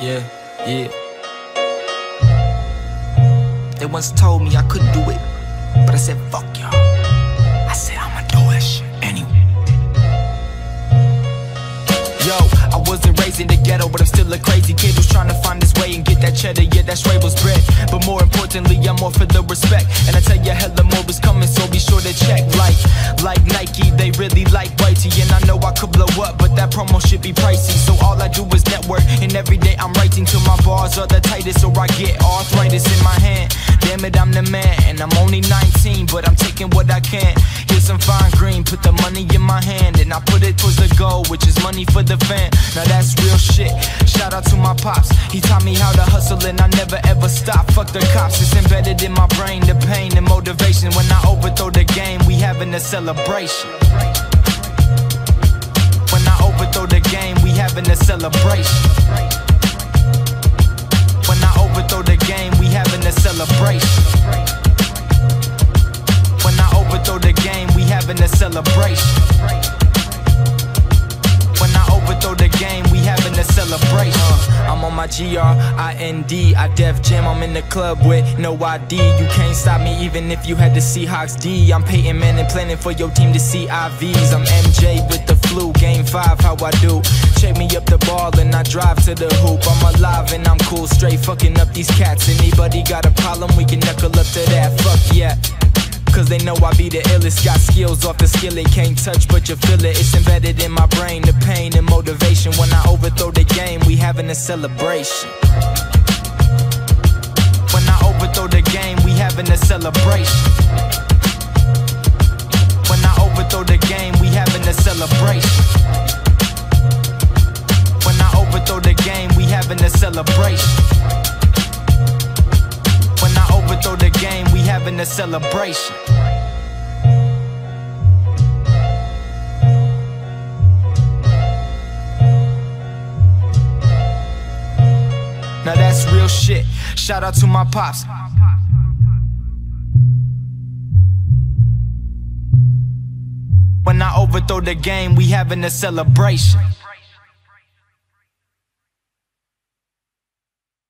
Yeah, yeah. They once told me I couldn't do it, but I said fuck y'all. I said I'ma do that shit anyway. Yo, I wasn't raised in the ghetto, but I'm still a crazy kid who's trying to find his way and get that cheddar, yeah, that's Rabel's bread. But more importantly, I'm more for the respect. And I tell you, hella more is coming, so be sure to check. Like Nike, they really like whitey. And I know I could blow up, but that promo should be pricey. So all I do is network, and every day I'm writing till my bars are the tightest, or I get arthritis in my hand. Damn it, I'm the man, and I'm only 19, but I'm taking what I can. Here's some fine green, put the money in my hand, and I put it towards the goal, which is money for the fan. Now that's real shit. Shout out to my pops, he taught me how to hustle, and I never ever stop. Fuck the cops, it's embedded in my brain, the pain and motivation. When I overthrow the game, we having a celebration. When I overthrow the game, we having a celebration. When I overthrow the game, we having a celebration. When I overthrow the game, we having a celebration. When I overthrow the game, we having a celebration. I'm on my GRIND, I Def Jam, I'm in the club with no ID. You can't stop me even if you had the Seahawks D. I'm Peyton Manning planning for your team to see IVs. I'm MJ with the flu, game 5, how I do. Check me up the ball and I drive to the hoop. I'm alive and I'm cool, straight fucking up these cats. Anybody got a problem, we can knuckle up to that, fuck yeah. Cause they know I be the illest, got skills off the skillet. Can't touch but you feel it, it's embedded in my brain. The pain and motivation, when I overthrow the game, we having a celebration. When I overthrow the game, we having a celebration. When I overthrow the game, we having a celebration. When I overthrow the game, we having a celebration. When I overthrow the game, we having a celebration. Now that's real shit. Shout out to my pops. When I overthrow the game, we having a celebration.